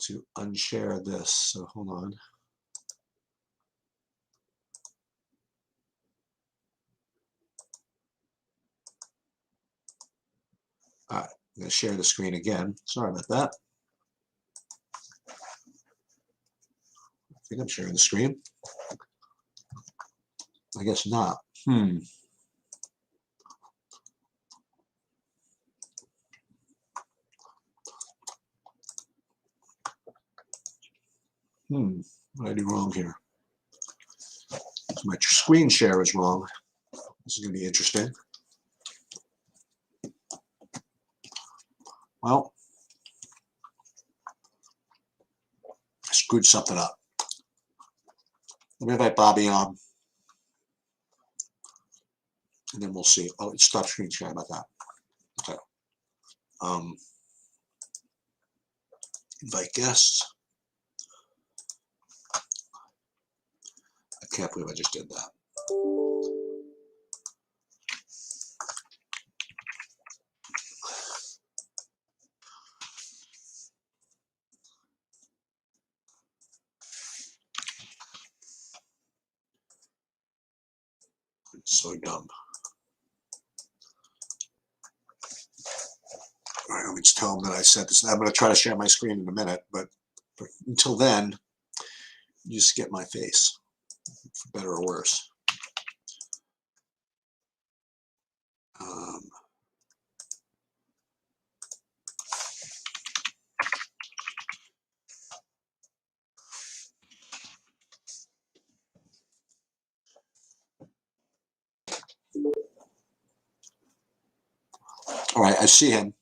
to unshare this. So hold on. All right, I'm going to share the screen again. Sorry about that. I think I'm sharing the screen. I guess not. What did I do wrong here? So my screen share is wrong. This is going to be interesting. Well, I screwed something up. Let me invite Bobby on, and then we'll see. Oh, it stopped screen sharing about that. Okay. Invite guests. I can't believe I just did that. It's so dumb. All right, let me just tell them that I said this. I'm going to try to share my screen in a minute, but until then, you just get my face, for better or worse. All right, I see him.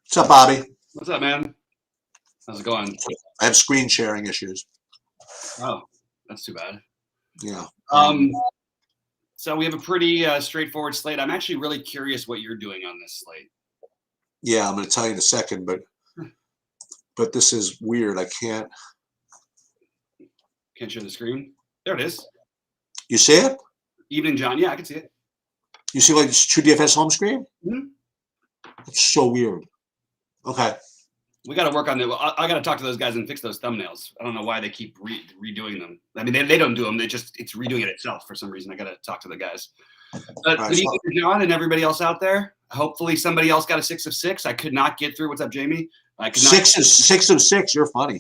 What's up, Bobby? What's up, man? How's it going? I have screen sharing issues. Oh, that's too bad. Yeah. So we have a pretty straightforward slate. I'm actually really curious what you're doing on this slate. Yeah, I'm going to tell you in a second, but this is weird. I can't share the screen. There it is. You see it? Evening, John. Yeah, I can see it. You see like True DFS home screen? Mm-hmm. It's so weird. Okay. We got to work on that. I got to talk to those guys and fix those thumbnails. I don't know why they keep redoing them. I mean, they don't do them. It's redoing it itself for some reason. I got to talk to the guys. But good evening, John, and everybody else out there. Hopefully, somebody else got a 6 of 6. I could not get through. What's up, Jamie? I could not. 6 of 6. You're funny.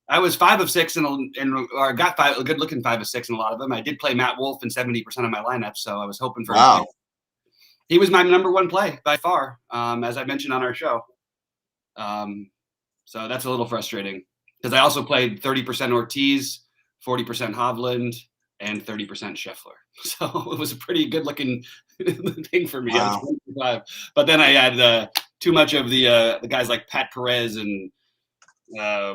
I was 5 of 6 or got a good looking 5 of 6 in a lot of them. I did play Matt Wolf in 70% of my lineup, so I was hoping for. Wow. He was my number one play by far, as I mentioned on our show. So that's a little frustrating because I also played 30% Ortiz, 40% Hovland, and 30% Scheffler. So it was a pretty good looking thing for me. Wow. But then I had too much of the guys like Pat Perez and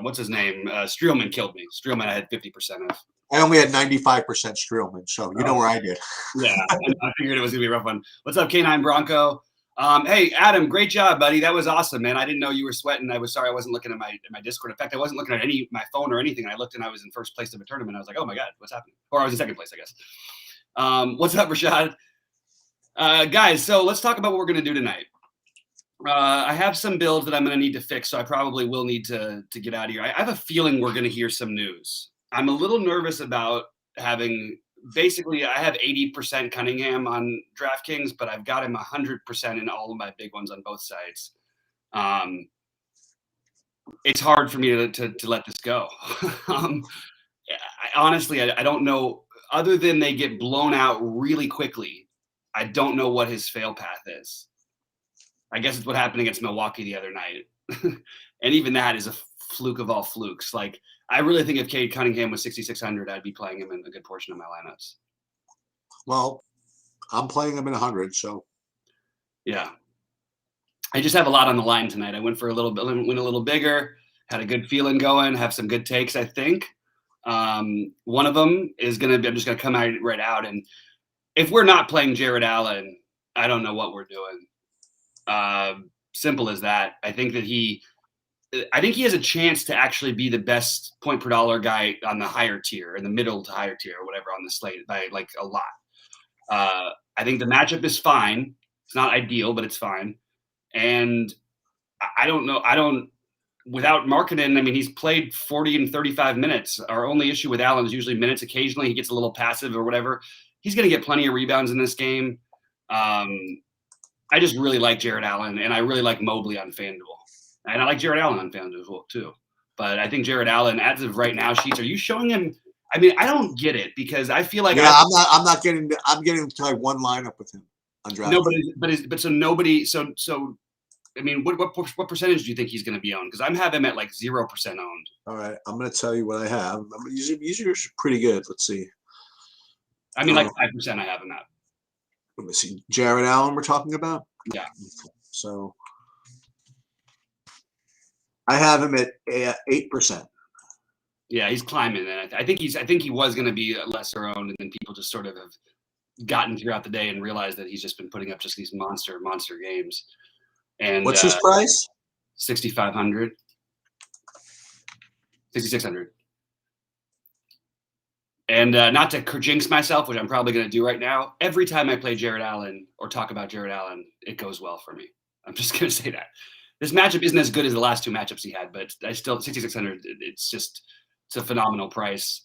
what's his name? Streelman killed me. Streelman I had 50% of. I only had 95% Streelman, so you know where I did. Yeah, I figured it was going to be a rough one. What's up, K9 Bronco? Hey, Adam, great job, buddy. That was awesome, man. I didn't know you were sweating. I was sorry I wasn't looking at my Discord. In fact, I wasn't looking at my phone or anything. I looked and I was in first place of a tournament. I was like, oh, my God, what's happening? Or I was in second place, I guess. What's up, Rashad? Guys, so let's talk about what we're going to do tonight. I have some builds that I'm going to need to fix, so I probably will need to get out of here. I have a feeling we're going to hear some news. I'm a little nervous about having – basically, I have 80% Cunningham on DraftKings, but I've got him 100% in all of my big ones on both sides. It's hard for me to let this go. Honestly, I don't know. Other than they get blown out really quickly, I don't know what his fail path is. I guess it's what happened against Milwaukee the other night. And even that is a fluke of all flukes. Like, I really think if Cade Cunningham was 6,600, I'd be playing him in a good portion of my lineups. Well, I'm playing him in 100, so. Yeah. I just have a lot on the line tonight. I went for went a little bigger, had a good feeling going, have some good takes, I think. One of them is going to be, I'm just going to come out right out. And if we're not playing Jared Allen, I don't know what we're doing. Simple as that. I think he has a chance to actually be the best point per dollar guy on the higher tier, in the middle to higher tier or whatever on the slate by like a lot. I think the matchup is fine. It's not ideal, but it's fine. And I don't know. Without Markkanen, I mean, he's played 40 and 35 minutes. Our only issue with Allen is usually minutes. Occasionally he gets a little passive or whatever. He's going to get plenty of rebounds in this game. I just really like Jared Allen, and I really like Mobley on FanDuel. And I like Jared Allen on FanDuel as well, too. But I think Jared Allen, as of right now, Sheets, are you showing him? I mean, I don't get it because I feel like I'm getting to like one lineup with him on draft. No, but so nobody. So I mean, what percentage do you think he's going to be owned? Because I'm have him at like 0% owned. All right, I'm going to tell you what I have. Usually pretty good. Let's see. I mean, like 5% I have him at. Let me see. Jared Allen, we're talking about. Yeah. So I have him at 8%. Yeah, he's climbing, and I think he was going to be lesser owned, and then people just sort of have gotten throughout the day and realized that he's just been putting up just these monster games. And what's his price? 6,500, 6,600. And not to jinx myself, which I'm probably going to do right now. Every time I play Jared Allen or talk about Jared Allen, it goes well for me. I'm just going to say that. This matchup isn't as good as the last two matchups he had, but I still 6,600. It's a phenomenal price.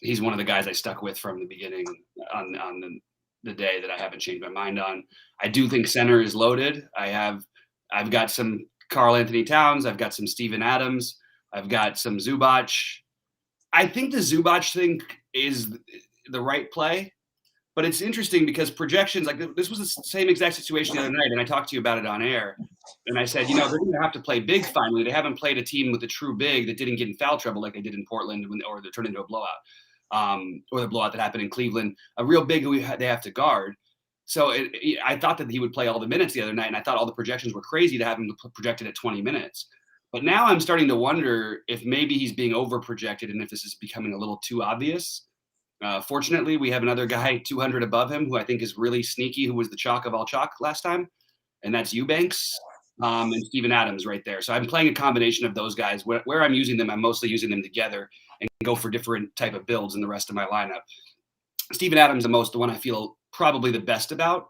He's one of the guys I stuck with from the beginning on the day that I haven't changed my mind on. I do think center is loaded. I've got some Karl Anthony Towns. I've got some Steven Adams. I've got some Zubac. I think the Zubac thing is the right play, but it's interesting because projections, like this was the same exact situation the other night, and I talked to you about it on air, and I said, they're going to have to play big finally. They haven't played a team with a true big that didn't get in foul trouble like they did in Portland or they turned into a blowout, or the blowout that happened in Cleveland. A real big who they have to guard. So I thought that he would play all the minutes the other night, and I thought all the projections were crazy to have him projected at 20 minutes. But now I'm starting to wonder if maybe he's being over-projected and if this is becoming a little too obvious. Fortunately, we have another guy 200 above him who I think is really sneaky, who was the chalk of all chalk last time, and that's Eubanks and Steven Adams right there. So I'm playing a combination of those guys. Where I'm using them, I'm mostly using them together and go for different type of builds in the rest of my lineup. Steven Adams, the one I feel probably the best about,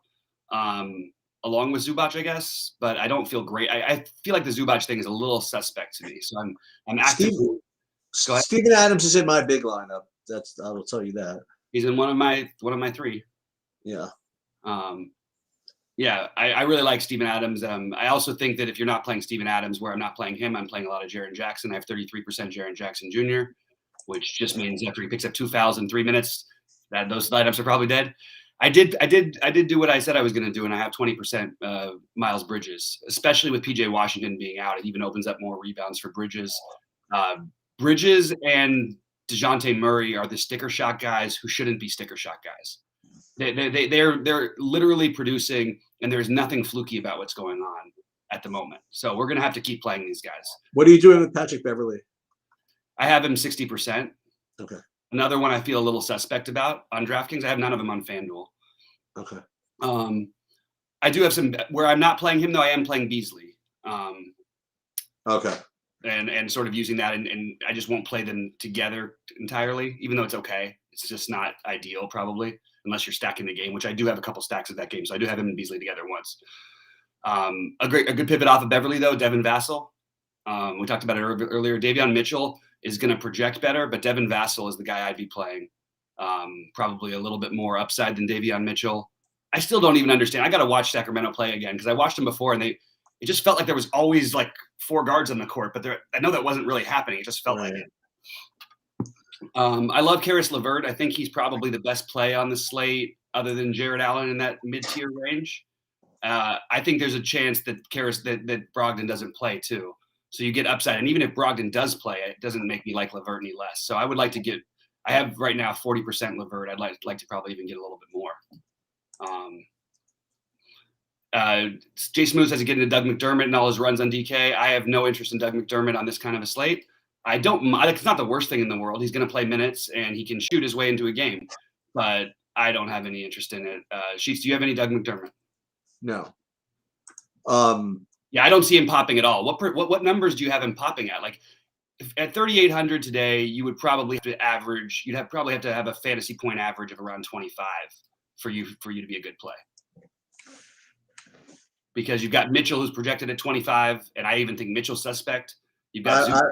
along with Zubac, I guess, but I don't feel great. I feel like the Zubac thing is a little suspect to me. So I'm actively. Steven Adams is in my big lineup. I will tell you that. He's in one of my three. Yeah. Yeah, I really like Steven Adams. I also think that if you're not playing Steven Adams, where I'm not playing him, I'm playing a lot of Jaren Jackson. I have 33% Jaren Jackson Jr., which just means after he picks up 2 fouls in 3 minutes, that those lineups are probably dead. I did do what I said I was going to do, and I have 20% Miles Bridges, especially with PJ Washington being out. It even opens up more rebounds for Bridges. Bridges and DeJounte Murray are the sticker shot guys who shouldn't be sticker shot guys. They're literally producing, and there's nothing fluky about what's going on at the moment. So we're going to have to keep playing these guys. What are you doing with Patrick Beverley? I have him 60%. Okay. Another one I feel a little suspect about on DraftKings. I have none of them on FanDuel. Okay. I do have some where I'm not playing him though. I am playing Beasley. Okay. And sort of using that, and I just won't play them together entirely, even though it's okay. It's just not ideal probably unless you're stacking the game, which I do have a couple stacks of that game, so I do have him and Beasley together once. A good pivot off of Beverly though, Devin Vassell. We talked about it earlier. Davion Mitchell is going to project better, but Devin Vassell is the guy I'd be playing. Probably a little bit more upside than Davion Mitchell. I still don't even understand. I got to watch Sacramento play again because I watched them before, and it just felt like there was always like 4 guards on the court, but I know that wasn't really happening. It just felt like it. I love Karis LeVert. I think he's probably the best play on the slate other than Jared Allen in that mid-tier range. I think there's a chance that that Brogdon doesn't play too. So you get upside. And even if Brogdon does play, it doesn't make me like LeVert any less. So I would like to I have right now 40% LeVert. I'd like to probably even get a little bit more. Jay Smooth says he get into Doug McDermott and all his runs on DK. I have no interest in Doug McDermott on this kind of a slate. I don't mind. It's not the worst thing in the world. He's going to play minutes and he can shoot his way into a game, but I don't have any interest in it. Sheets, do you have any Doug McDermott? No. Yeah, I don't see him popping at all. What numbers do you have him popping at? Like at 3,800 today, you would probably have to average. Probably have to have a fantasy point average of around 25 for you to be a good play. because you've got Mitchell who's projected at 25, and I even think Mitchell's suspect. You've got I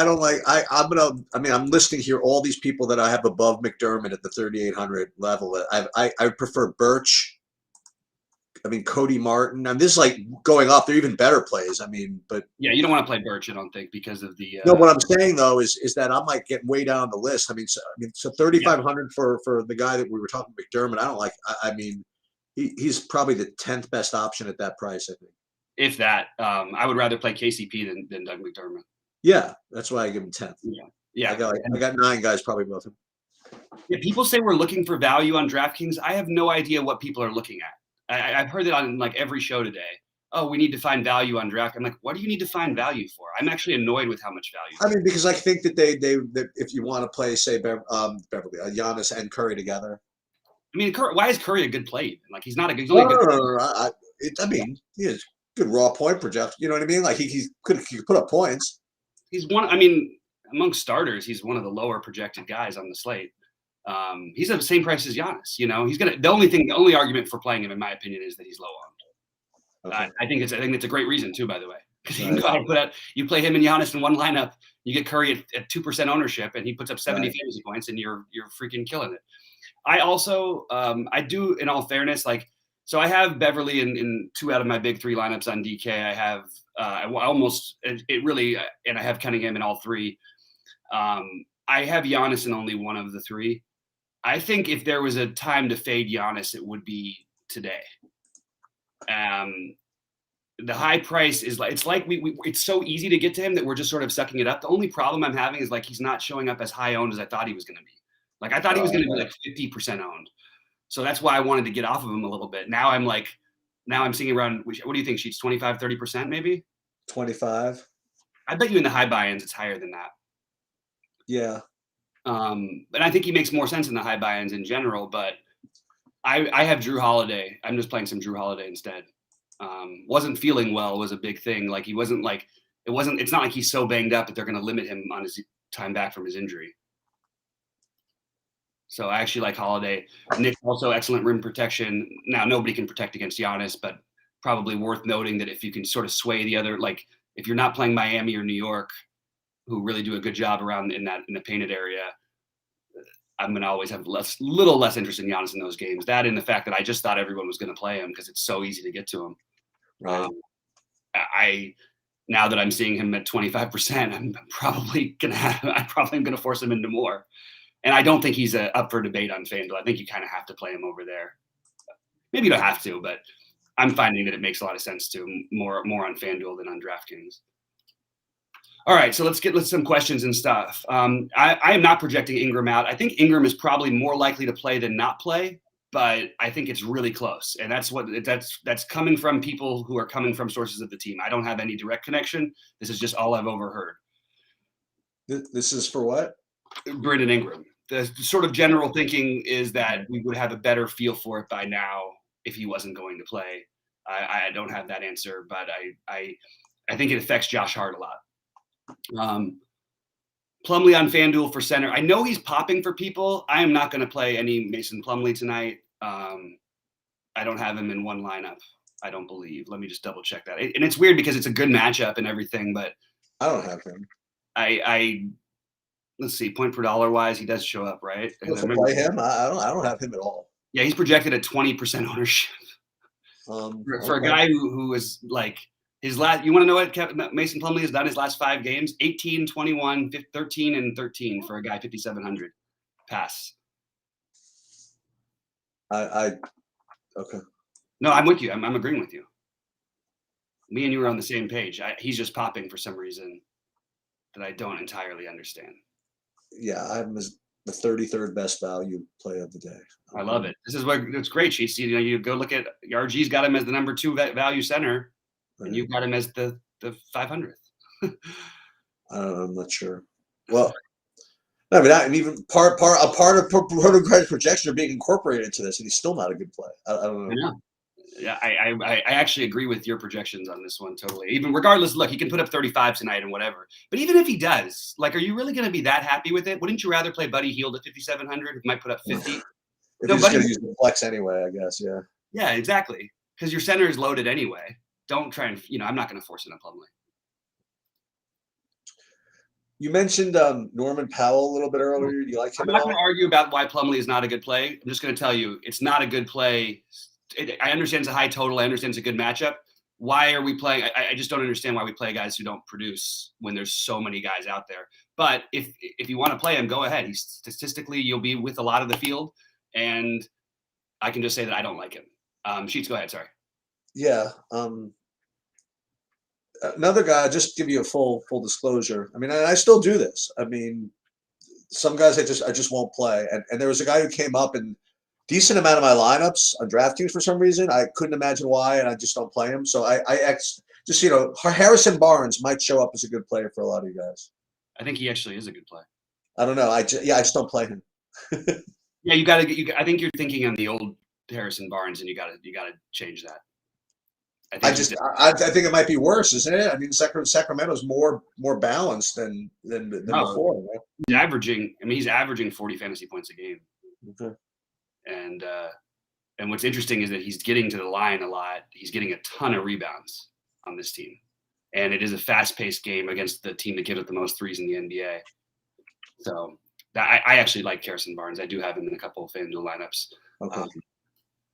don't like. I'm listing here all these people that I have above McDermott at the 3,800 level. I prefer Birch. I mean, Cody Martin. And this is like going up. They're even better plays. I mean, but yeah, you don't want to play Birch, I don't think, because of the. No, what I'm saying though is that I might get way down the list. So 3,500 for the guy that we were talking McDermott. I don't like. I mean, he's probably the 10th best option at that price. I think. If that, I would rather play KCP than Doug McDermott. Yeah, that's why I give him 10th. Yeah. I got 9 guys probably above him. Yeah, people say we're looking for value on DraftKings. I have no idea what people are looking at. I've heard it on like every show today. Oh, we need to find value on draft. I'm like, what do you need to find value for? I'm actually annoyed with how much value. I mean, because I think that they if you want to play, say, Beverly, Giannis and Curry together. I mean, why is Curry a good play? Like, he's not a good. He's only a good no. I mean, he has good raw point projection. You know what I mean? Like he could put up points. He's one. I mean, among starters, he's one of the lower projected guys on the slate. He's at the same price as Giannis. You know, he's gonna. The only argument for playing him, in my opinion, is that he's low owned. Okay. I think it's a great reason too, by the way, because you can go out and put out. You play him and Giannis in one lineup, you get Curry at 2% ownership, and he puts up 70 fantasy points, and you're freaking killing it. I also I do, in all fairness, like. So I have Beverly in 2 out of my big 3 lineups on DK. I have and I have Cunningham in all 3. I have Giannis in only one of the 3. I think if there was a time to fade Giannis, it would be today. The high price is like, it's so easy to get to him that we're just sort of sucking it up. The only problem I'm having is like, he's not showing up as high owned as I thought he was going to be. Like, I thought he was going to be like 50% owned. So that's why I wanted to get off of him a little bit. Now I'm seeing around, what do you think, Sheets? 25, 30% maybe? 25. I bet you in the high buy-ins, it's higher than that. Yeah. And I think he makes more sense in the high buy-ins in general, but I have Drew Holiday. I'm just playing some Drew Holiday instead. Wasn't feeling well was a big thing. Like it's not like he's so banged up that they're going to limit him on his time back from his injury. So I actually like Holiday. Nick also excellent rim protection. Now nobody can protect against Giannis, but probably worth noting that if you can sort of sway the other, like if you're not playing Miami or New York, who really do a good job around in the painted area, I'm going to always have little less interest in Giannis in those games. That and the fact that I just thought everyone was going to play him because it's so easy to get to him. Right. Now that I'm seeing him at 25%, I'm probably going to force him into more. And I don't think he's up for debate on FanDuel. I think you kind of have to play him over there. Maybe you don't have to, but I'm finding that it makes a lot of sense to more on FanDuel than on DraftKings. All right, so let's get some questions and stuff. I am not projecting Ingram out. I think Ingram is probably more likely to play than not play, but I think it's really close. And that's coming from people who are coming from sources of the team. I don't have any direct connection. This is just all I've overheard. This is for what? Brandon Ingram. The sort of general thinking is that we would have a better feel for it by now if he wasn't going to play. I don't have that answer, but I think it affects Josh Hart a lot. Plumlee on FanDuel for center. I know he's popping for people. I am not going to play any Mason Plumlee tonight. I don't have him in one lineup, I don't believe. Let me just double check that. And it's weird because it's a good matchup and everything, but I don't have him. Let's see, point per dollar wise, he does show up, right? Play him? I don't have him at all. Yeah, he's projected at 20% ownership. For a guy who is like his last, you want to know what Mason Plumlee has done his last 5 games? 18, 21, 13, and 13 for a guy 5,700 pass. Okay. No, I'm with you. I'm agreeing with you. Me and you were on the same page. He's just popping for some reason that I don't entirely understand. Yeah, I'm the 33rd best value play of the day. I love it. This is what it's great. You go look at RG's got him as the number 2 value center, and you've got him as the 500th. I'm not sure. Well, I mean, and even part of Proto projection are being incorporated into this, and he's still not a good play. I don't know. Yeah, I actually agree with your projections on this one totally. Even regardless, look, he can put up 35 tonight and whatever. But even if he does, like, are you really going to be that happy with it? Wouldn't you rather play Buddy Hield at 5,700? He might put up 50. If he's going to use the flex anyway, I guess. Yeah. Yeah, exactly. because your center is loaded anyway. Don't try and I'm not going to force it on Plumlee. You mentioned Norman Powell a little bit earlier. Do you like him I'm at not all? going to argue about why Plumlee is not a good play. I'm just going to tell you it's not a good play. I understand it's a high total. I understand it's a good matchup. Why are we playing? I just don't understand why we play guys who don't produce when there's so many guys out there. But if you want to play him, go ahead. Statistically, you'll be with a lot of the field, and I can just say that I don't like him. Sheets, go ahead. Sorry. Yeah. Another guy. Just give you a full disclosure. I mean, I still do this. I mean, some guys I just won't play. And there was a guy who came up in decent amount of my lineups on DraftKings for some reason. I couldn't imagine why, and I just don't play him. So just Harrison Barnes might show up as a good player for a lot of you guys. I think he actually is a good play. I don't know. I just don't play him. Yeah, you got to. I think you're thinking on the old Harrison Barnes, and you got to change that. I think it might be worse, isn't it? I mean, Sacramento's more balanced than before. Right? He's averaging 40 fantasy points a game. Okay. And what's interesting is that he's getting to the line a lot. He's getting a ton of rebounds on this team, and it is a fast-paced game against the team that gives up the most threes in the NBA. So I actually like Harrison Barnes. I do have him in a couple of FanDuel lineups. Okay.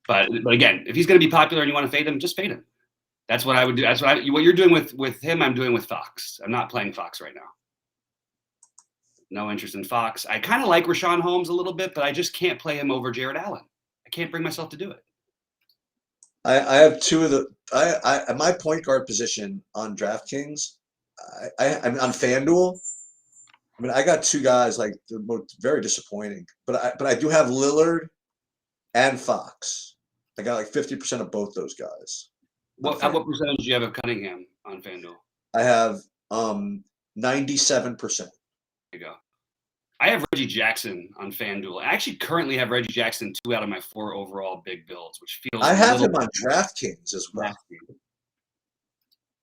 But again, if he's going to be popular and you want to fade him, just fade him. That's what I would do. That's what you're doing with him. I'm doing with Fox. I'm not playing Fox right now. No interest in Fox. I kind of like Rashawn Holmes a little bit, but I just can't play him over Jared Allen. I can't bring myself to do it. I have two of the at my point guard position on DraftKings. I'm on FanDuel. I mean, I got two guys like they're both very disappointing, but I do have Lillard and Fox. I got like 50% of both those guys. What percentage do you have of Cunningham on FanDuel? I have 97%. There you go. I have Reggie Jackson on FanDuel. I actually currently have Reggie Jackson 2 out of my 4 overall big builds, which feels. I have him on DraftKings as well.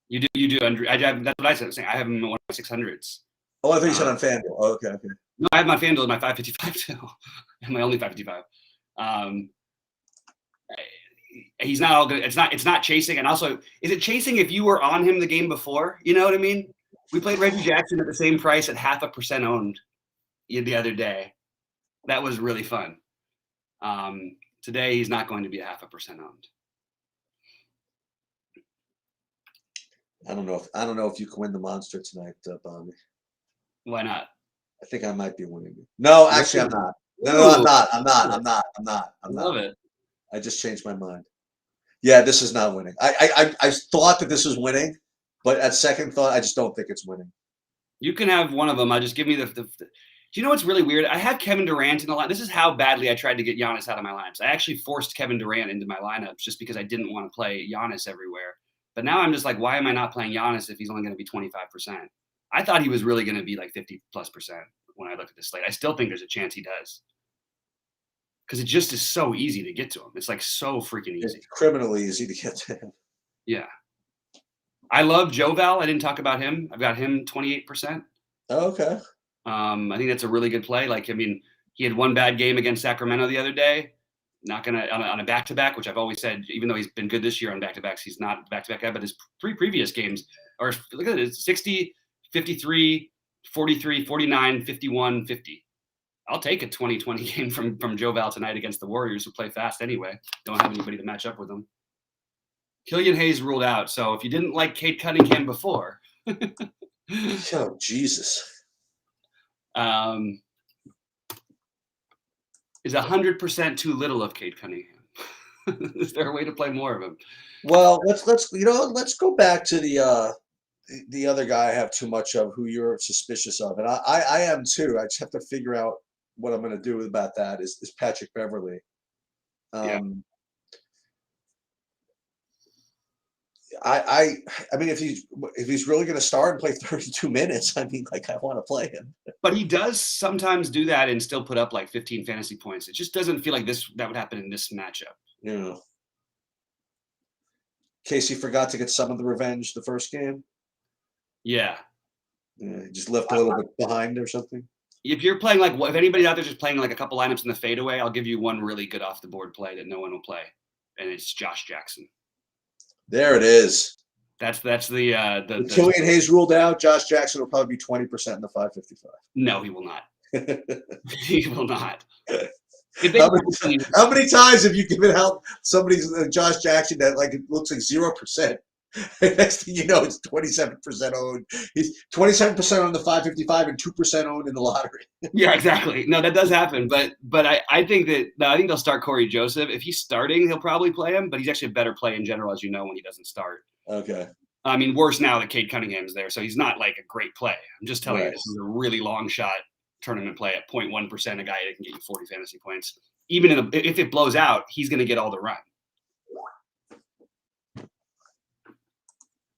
You do. That's what I said. I have him in one of my 600s. Oh, I thought you said on FanDuel. Oh, okay. No, I have my FanDuel in my 555 too, and my only 555. He's not all good. It's not chasing, and also, is it chasing if you were on him the game before? You know what I mean? We played Reggie Jackson at the same price at 0.5% owned the other day. That was really fun. Today he's not going to be 0.5% owned. I don't know if you can win the monster tonight, Bobby. Why not? I think I might be winning. No, actually, I'm not. No, I'm not. I love it. I just changed my mind. Yeah, this is not winning. I thought that this was winning, but at second thought, I just don't think it's winning. You can have one of them. I just give me the. Do you know what's really weird? I have Kevin Durant in the line. This is how badly I tried to get Giannis out of my lineups. I actually forced Kevin Durant into my lineups just because I didn't want to play Giannis everywhere. But now I'm just like, why am I not playing Giannis if he's only going to be 25%? I thought he was really going to be like 50+% when I looked at the slate. I still think there's a chance he does. Because it just is so easy to get to him. It's like so freaking easy. It's criminally easy to get to him. Yeah. I love Joval. I didn't talk about him. I've got him 28%. Oh, okay. I think that's a really good play. Like, I mean, he had one bad game against Sacramento the other day. Not going to, on a back-to-back, which I've always said, even though he's been good this year on back-to-backs, he's not back-to-back guy, but his 3 previous games are, look at it, 60, 53, 43, 49, 51, 50. I'll take a 20-20 game from Joval tonight against the Warriors, who play fast anyway. Don't have anybody to match up with them. Killian Hayes ruled out. So if you didn't like Cade Cunningham before. Oh, Jesus. Is 100% too little of Cade Cunningham? Is there a way to play more of him? Well, let's go back to the other guy I have too much of, who you're suspicious of, and I am too. I just have to figure out what I'm going to do about that. Is Patrick Beverley? Yeah. I mean, if he's really going to start and play 32 minutes, I mean, like, I want to play him. But he does sometimes do that and still put up like 15 fantasy points. It just doesn't feel like that would happen in this matchup. Yeah. Casey forgot to get some of the revenge the first game. Yeah. Yeah, just left a little bit behind or something. If you're playing if anybody out there just playing like a couple lineups in the fadeaway, I'll give you one really good off the board play that no one will play, and it's Josh Jackson. There it is. That's the With Killian Hayes ruled out, Josh Jackson will probably be 20% in the 555. no, he will not. He will not. How many times have you given out somebody's Josh Jackson that like it looks like 0%? Next thing you know, it's 27% owned. He's 27% on the 555 and 2% owned in the lottery. Yeah, exactly. No, that does happen. But I think they'll start Corey Joseph. If he's starting, he'll probably play him. But he's actually a better play in general, as you know, when he doesn't start. Okay. I mean, worse now that Cade Cunningham's there, so he's not like a great play. I'm just telling you, this is a really long shot tournament play at 0.1%. A guy that can get you 40 fantasy points. Even if it blows out, he's going to get all the run.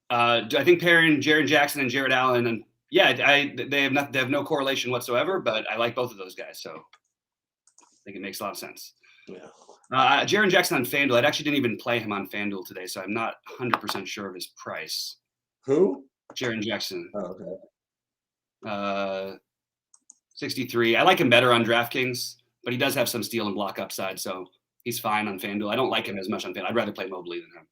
I think pairing Jaren Jackson and Jared Allen, and yeah, they have no correlation whatsoever, but I like both of those guys, so I think it makes a lot of sense. Yeah. Jaren Jackson on FanDuel. I actually didn't even play him on FanDuel today, so I'm not 100% sure of his price. Who? Jaren Jackson. Oh, okay. 63. I like him better on DraftKings, but he does have some steal and block upside, so he's fine on FanDuel. I don't like him as much on FanDuel. I'd rather play Mobley than him.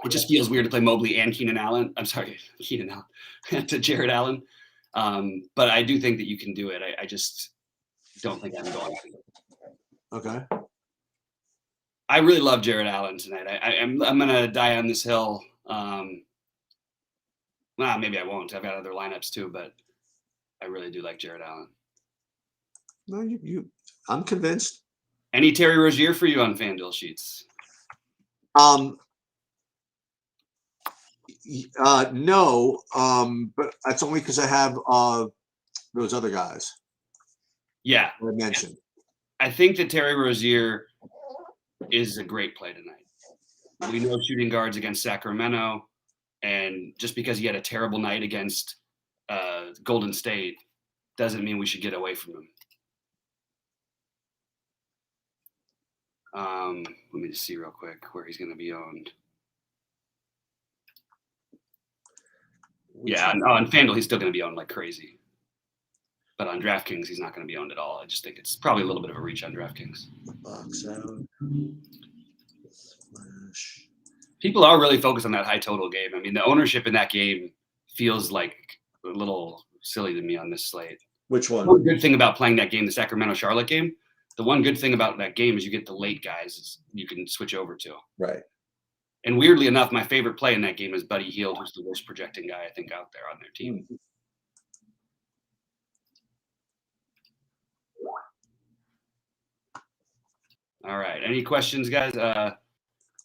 It just feels weird to play Mobley and Keenan Allen. I'm sorry, Keenan Allen to Jared Allen. But I do think that you can do it. I just don't think I'm going to. Okay. I really love Jared Allen tonight. I'm going to die on this hill. Maybe I won't. I've got other lineups too, but I really do like Jared Allen. No, I'm convinced. Any Terry Rozier for you on FanDuel sheets? No, but that's only because I have those other guys. Yeah, I mentioned. I think that Terry Rozier is a great play tonight. We know shooting guards against Sacramento, and just because he had a terrible night against Golden State doesn't mean we should get away from him. Let me just see real quick where he's going to be owned. Yeah, on FanDuel, he's still going to be owned like crazy. But on DraftKings, he's not going to be owned at all. I just think it's probably a little bit of a reach on DraftKings. Box out. Flash. People are really focused on that high total game. I mean, the ownership in that game feels like a little silly to me on this slate. Which one? One good thing about playing that game, the Sacramento-Charlotte game, the one good thing about that game is you get the late guys you can switch over to. Right. And weirdly enough, my favorite play in that game is Buddy Hield, who's the worst projecting guy I think out there on their team. All right. Any questions, guys?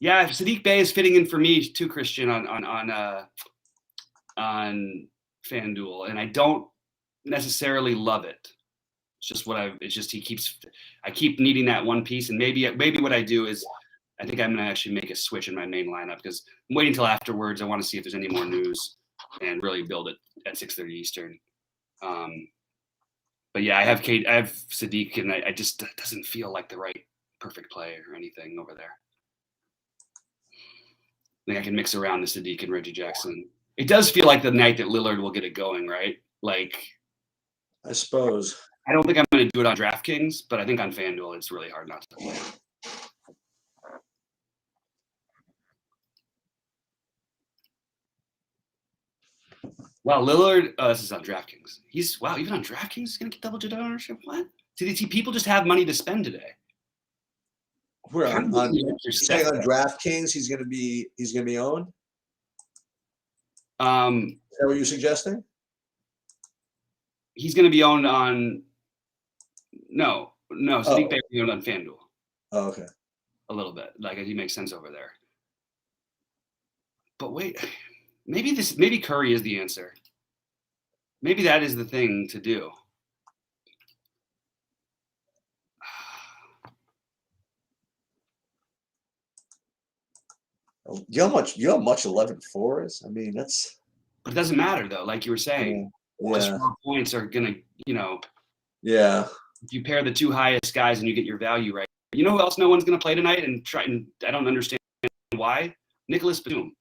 Yeah, Saddiq Bey is fitting in for me too, Christian, on FanDuel, and I don't necessarily love it. It's just I keep needing that one piece, and maybe what I do is I think I'm going to actually make a switch in my main lineup because I'm waiting until afterwards. I want to see if there's any more news and really build it at 6:30 Eastern. But yeah, I have Saddiq, and I just it doesn't feel like the right perfect play or anything over there. I think I can mix around the Saddiq and Reggie Jackson. It does feel like the night that Lillard will get it going, right? Like, I suppose. I don't think I'm going to do it on DraftKings, but I think on FanDuel it's really hard not to play. Wow, Lillard. Oh, this is on DraftKings. Even on DraftKings, he's going to get double-digit ownership. What? Did people just have money to spend today? We're on DraftKings. He's going to be owned. Is that what you're suggesting? He's going to be owned on. No. Saddiq Bey will be owned on FanDuel. Oh, okay. A little bit, like he makes sense over there. But wait, maybe Curry is the answer. Maybe that is the thing to do. You know how much 11-4 is? I mean, that's. But it doesn't matter though. Like you were saying, the points are gonna, Yeah. If you pair the two highest guys and you get your value right. You know who else no one's gonna play tonight and I don't understand why? Nicholas Batum.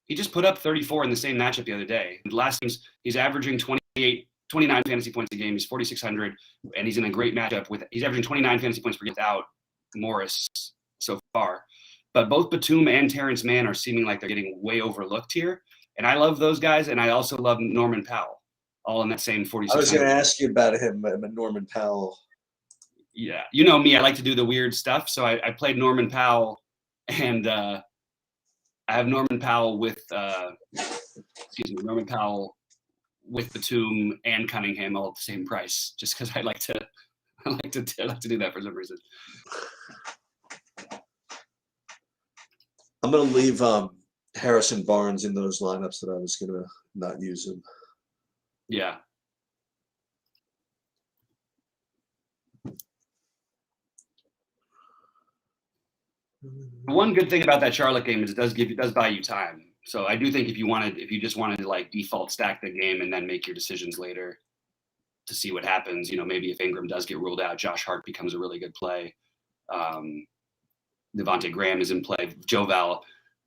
He just put up 34 in the same matchup the other day. Last games, he's averaging 29 fantasy points a game. He's 4,600, and he's in a great matchup he's averaging 29 fantasy points per game without Morris so far. but both Batum and Terrence Mann are seeming like they're getting way overlooked here. And I love those guys, and I also love Norman Powell, all in that same 46. I was going to ask you about him, Norman Powell. Yeah, you know me, I like to do the weird stuff. So I played Norman Powell, and I have Norman Powell with Norman Powell with Batum and Cunningham all at the same price, just because I like to do that for some reason. I'm going to leave Harrison Barnes in those lineups that I was going to not use him. Yeah. One good thing about that Charlotte game is it does buy you time. So I do think if you just wanted to like default stack the game and then make your decisions later to see what happens, maybe if Ingram does get ruled out, Josh Hart becomes a really good play. Devontae Graham is in play. Joval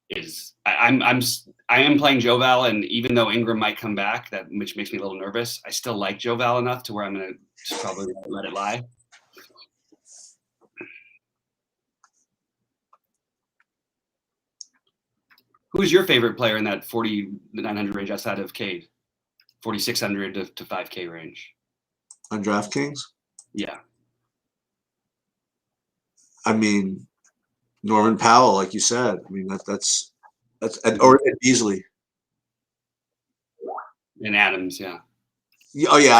is I am playing Joval, and even though Ingram might come back, which makes me a little nervous, I still like Joval enough to where I'm going to just probably let it lie. Who's your favorite player in that 4,900 range outside of Cade? 4,600 to 5K range. On DraftKings? Yeah. I mean, Norman Powell, like you said. I mean, that's or Beasley. And Adams, yeah. Oh yeah,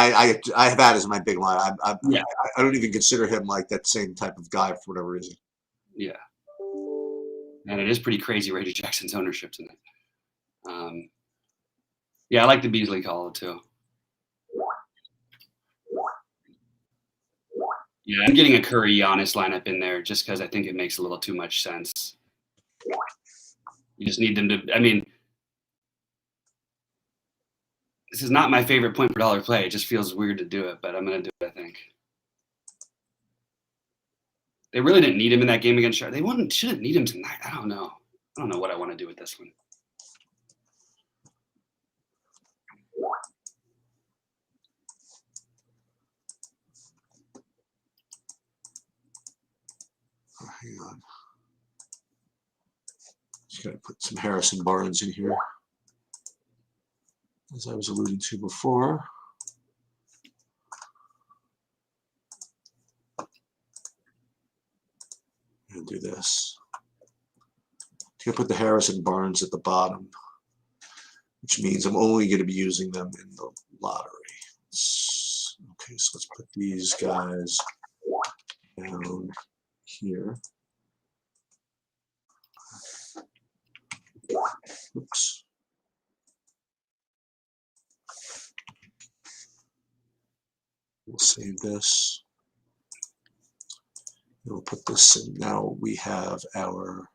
I have Adams in my big line. I Yeah. I don't even consider him like that same type of guy for whatever reason. Yeah. And it is pretty crazy, Reggie Jackson's ownership tonight. Yeah, I like the Beasley call too. Yeah, I'm getting a Curry Giannis lineup in there just because I think it makes a little too much sense. You just need them to. I mean, this is not my favorite point per dollar play. It just feels weird to do it, but I'm going to do it, I think. They really didn't need him in that game against Charlotte. They shouldn't need him tonight. I don't know. I don't know what I want to do with this one. Hang on. Just got to put some Harrison Barnes in here, as I was alluding to before. And do this. I'm going to put the Harrison Barnes at the bottom, which means I'm only going to be using them in the lottery. Okay, so let's put these guys down here. Oops. We'll save this. We'll put this in. Now we have our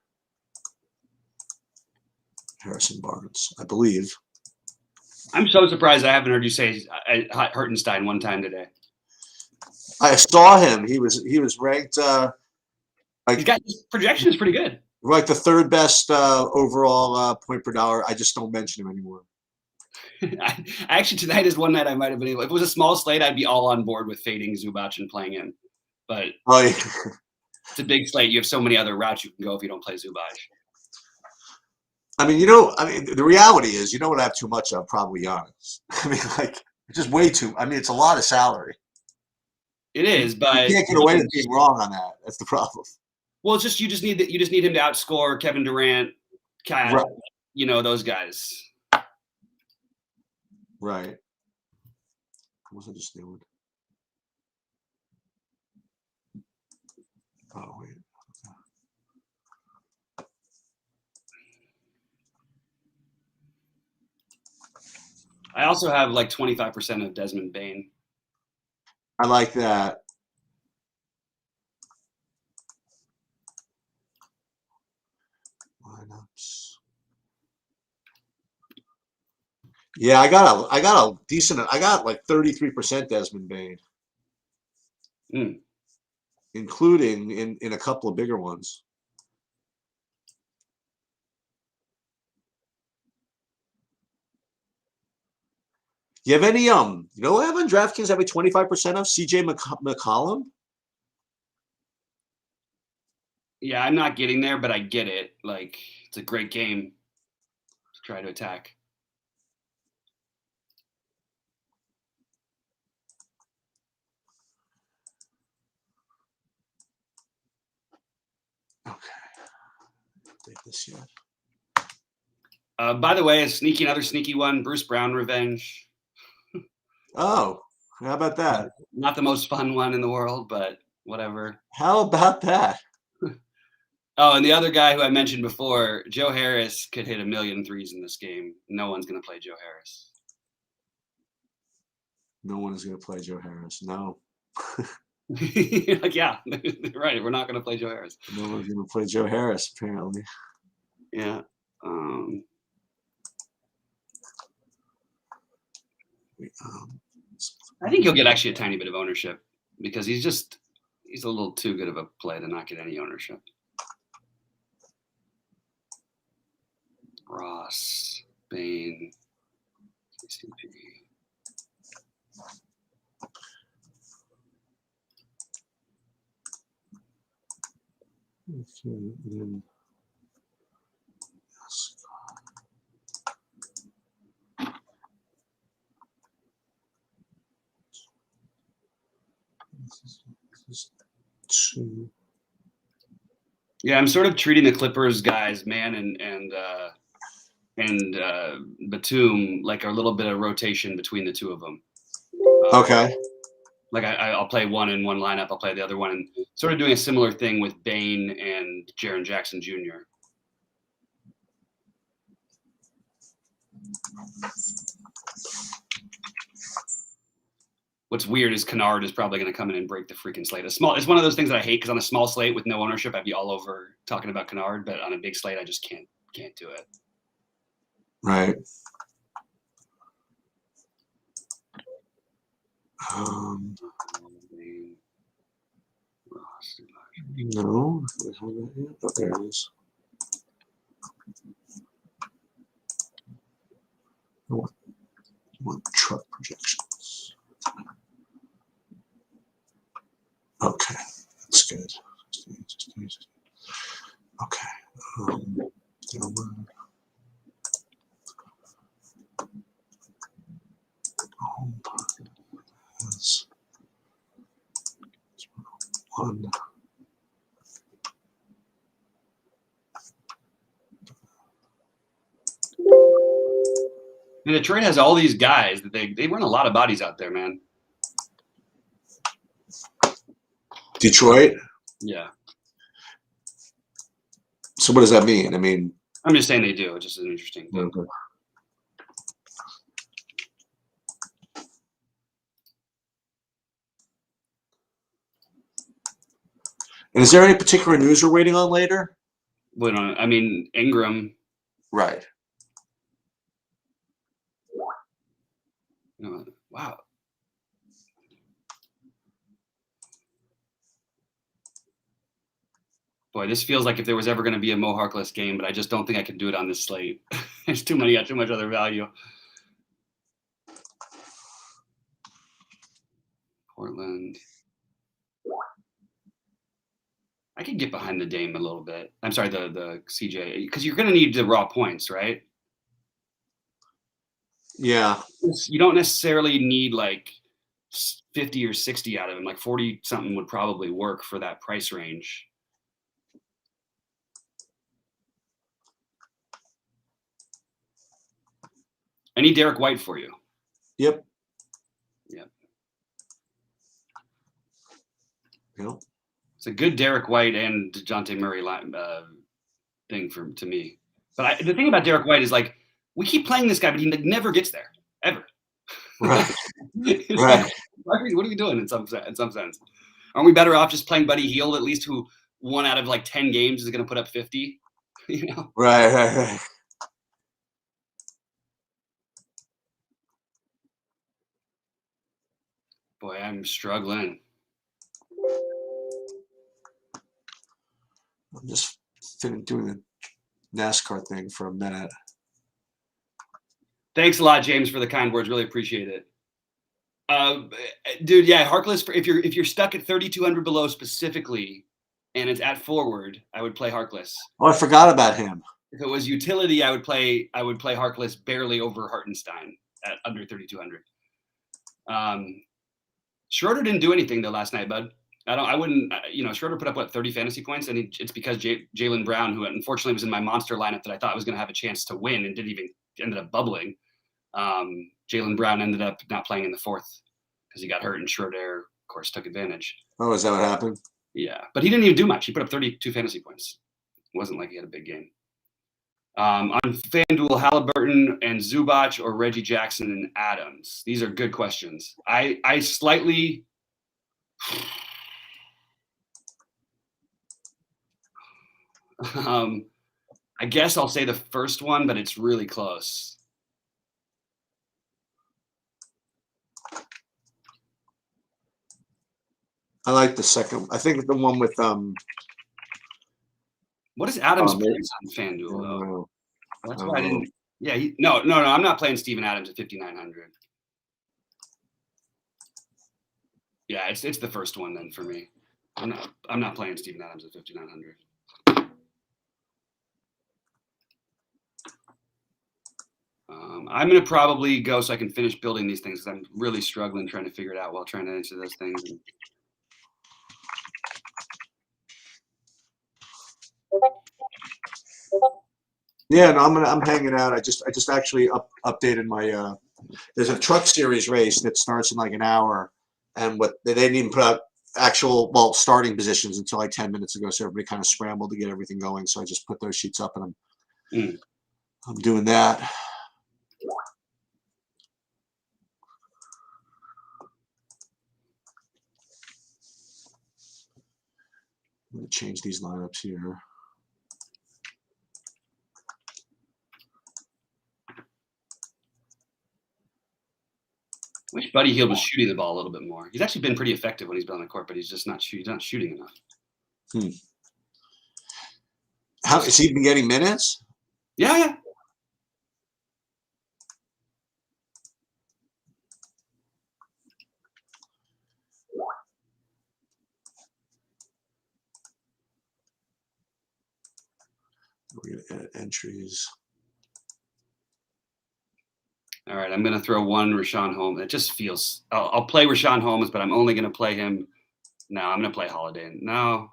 Harrison Barnes, I believe. I'm so surprised I haven't heard you say Hartenstein one time today. I saw him. He was ranked. He's got his projection is pretty good. Like the third best overall point per dollar. I just don't mention him anymore. Actually, tonight is one night I might have been able. If it was a small slate, I'd be all on board with fading Zubac and playing him. But it's a big slate. You have so many other routes you can go if you don't play Zubac. I mean, the reality is, you know what I have too much of? Probably Giannis. I mean, like, just way too. I mean, it's a lot of salary. It is, but you can't get away with being wrong on that. That's the problem. Well, it's just you just need him to outscore Kevin Durant, Cat, right. Those guys. Right. What was I just doing? Oh wait. I also have like 25% of Desmond Bane. I like that. Lineups. Yeah, I got a decent. I got like 33% Desmond Bane, including in a couple of bigger ones. You have any what I have on DraftKings have a 25% of CJ McCollum? Yeah, I'm not getting there, but I get it. Like, it's a great game to try to attack. Okay. Take this yet. By the way, another sneaky one, Bruce Brown revenge. Oh, how about that? Not the most fun one in the world, but whatever. How about that? Oh, and the other guy who I mentioned before, Joe Harris, could hit 1,000,000 threes in this game. No one's going to play Joe Harris. No one is going to play Joe Harris. No. Like, yeah, right. We're not going to play Joe Harris. No one's going to play Joe Harris, apparently. Yeah. I think he'll get actually a tiny bit of ownership because he's a little too good of a play to not get any ownership. Ross, Bain, KCP. Okay, then. This is 2. Yeah, I'm sort of treating the Clippers guys, man, and Batum like a little bit of rotation between the two of them. Okay. Like I'll play one in one lineup, I'll play the other one, and sort of doing a similar thing with Bain and Jaren Jackson Jr. What's weird is Kennard is probably going to come in and break the freaking slate. It's one of those things that I hate because on a small slate with no ownership, I'd be all over talking about Kennard, but on a big slate, I just can't do it. Right. No. Oh, there it is. I want truck projections. Okay, that's good. Okay. Home pocket has 1. And Detroit has all these guys that they run a lot of bodies out there, man. Detroit? Yeah. So what does that mean? I mean, I'm just saying they do. It's just an interesting thing. Okay. And is there any particular news we're waiting on later? I mean, Ingram. Right. Wow. Boy, this feels like if there was ever going to be a Mo Harkless game, but I just don't think I can do it on this slate. There's too much other value. Portland. I could get behind the Dame a little bit. I'm sorry, the CJ, because you're going to need the raw points, right? Yeah. You don't necessarily need like 50 or 60 out of him. Like 40 something would probably work for that price range. I need Derek White for you. Yep. Yep. Yep. It's a good Derek White and DeJounte Murray thing to me. But the thing about Derek White is like we keep playing this guy, but he never gets there ever. Right. Right. What are we doing in some sense? Aren't we better off just playing Buddy Hield at least, who 1 out of like 10 games is going to put up 50? You know. Right. Boy, I'm struggling. I'm just doing the NASCAR thing for a minute. Thanks a lot, James, for the kind words. Really appreciate it. Dude, yeah, Harkless. If you're stuck at 3,200 below specifically, and it's at forward, I would play Harkless. Oh, I forgot about him. If it was utility, I would play Harkless barely over Hartenstein at under 3,200. Schroeder didn't do anything though last night, bud. I wouldn't. Schroeder put up 30 fantasy points, and it's because Jaylen Brown, who unfortunately was in my monster lineup that I thought was going to have a chance to win and ended up bubbling. Jaylen Brown ended up not playing in the fourth because he got hurt, and Schroeder, of course, took advantage. Oh, is that what happened? Yeah, but he didn't even do much. He put up 32 fantasy points. It wasn't like he had a big game. On FanDuel, Halliburton and Zubac or Reggie Jackson and Adams. These are good questions. I slightly. I guess I'll say the first one, but it's really close. I like the second. I think the one with What is Adams price on FanDuel though? That's why I didn't. Yeah, no. I'm not playing Steven Adams at 5,900. Yeah, it's the first one then for me. I'm not playing Steven Adams at 5,900. I'm gonna probably go so I can finish building these things because I'm really struggling trying to figure it out while trying to answer those things. Yeah, no, I'm hanging out. I just actually updated my. There's a truck series race that starts in like an hour, and they didn't even put out actual starting positions until like 10 minutes ago. So everybody kind of scrambled to get everything going. So I just put those sheets up, and I'm doing that. I'm going to change these lineups here. I wish Buddy Hield was shooting the ball a little bit more. He's actually been pretty effective when he's been on the court, but he's just not shooting. He's not shooting enough. How has he been getting minutes? Yeah. We're going to edit entries. All right, I'm going to throw one Richaun Holmes. It just feels – I'll play Richaun Holmes, but I'm only going to play him – no, I'm going to play Holiday. No.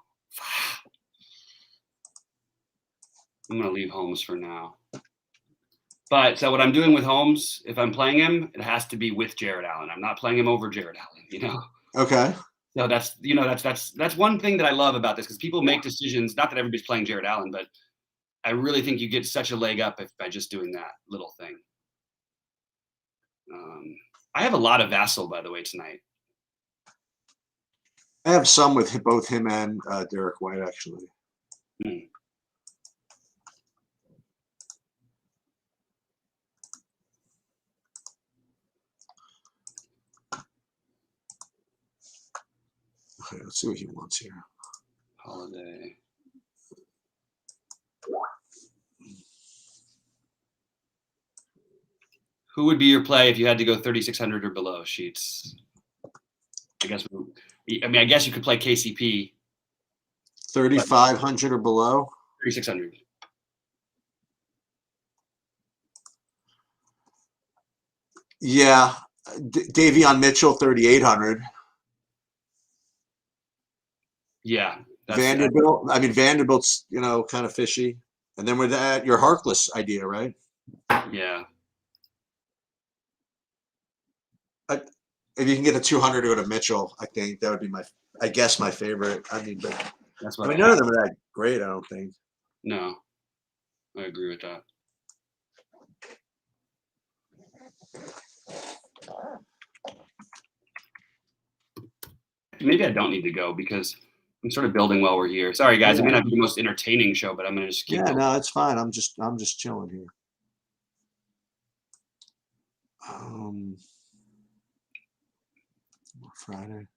I'm going to leave Holmes for now. But so what I'm doing with Holmes, if I'm playing him, it has to be with Jared Allen. I'm not playing him over Jared Allen, Okay. So that's one thing that I love about this because people make decisions – not that everybody's playing Jared Allen, but I really think you get such a leg up by just doing that little thing. I have a lot of Vassell, by the way, tonight. I have some with both him and Derek White, actually. Okay, let's see what he wants here. Holiday. Who would be your play if you had to go 3,600 or below sheets? I guess you could play KCP. 3,500 or below? 3,600. Yeah. Davion Mitchell, 3,800. Yeah. Vanderbilt. I mean, Vanderbilt's, kind of fishy. And then with that, your Harkless idea, right? Yeah. If you can get the 200 to go to Mitchell, I think that would be my favorite. I mean, but none of them are that great, I don't think. No, I agree with that. Maybe I don't need to go because I'm sort of building while we're here. Sorry, guys. It may not be the most entertaining show, but I'm going to just keep going. No, it's fine. I'm just chilling here. Friday.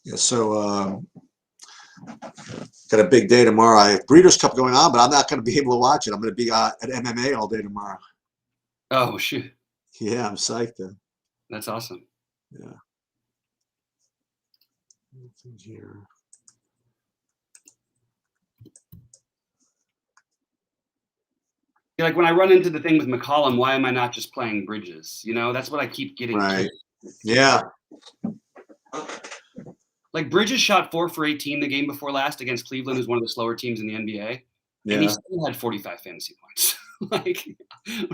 Yeah, so got a big day tomorrow. I have Breeders' Cup going on, but I'm not going to be able to watch it. I'm going to be at MMA all day tomorrow. Oh shoot, Yeah, I'm psyched. that's awesome. Yeah. Nothing here. Like when I run into the thing with McCollum, why am I not just playing Bridges? You know, that's what I keep getting. Right. Yeah. Like Bridges shot 4 for 18 the game before last against Cleveland, who's one of the slower teams in the NBA, and he still had 45 fantasy points. Like he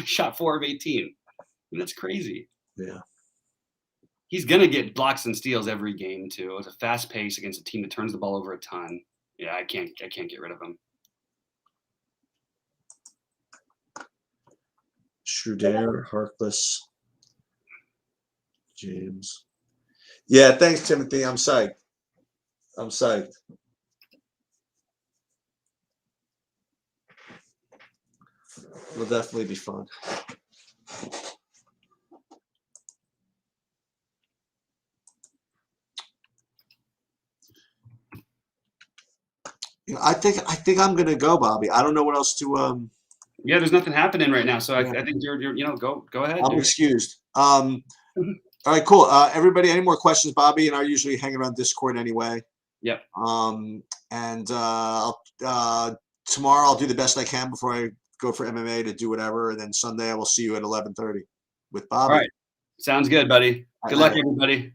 shot 4 of 18. And that's crazy. Yeah. He's gonna get blocks and steals every game too. It's a fast pace against a team that turns the ball over a ton. Yeah, I can't get rid of him. Schroeder, Harkless, James. Yeah, thanks, Timothy. I'm psyched. I'm psyched. It'll definitely be fun. You know, I think I'm gonna go, Bobby. I don't know what else to Yeah, there's nothing happening right now, so I think you're go ahead. I'm excused. All right, cool. Everybody, any more questions? Bobby and I are usually hanging around Discord anyway. Yep. And tomorrow I'll do the best I can before I go for MMA to do whatever, and then Sunday I will see you at 11:30 with Bobby. All right. Sounds good, buddy. Good luck, everybody.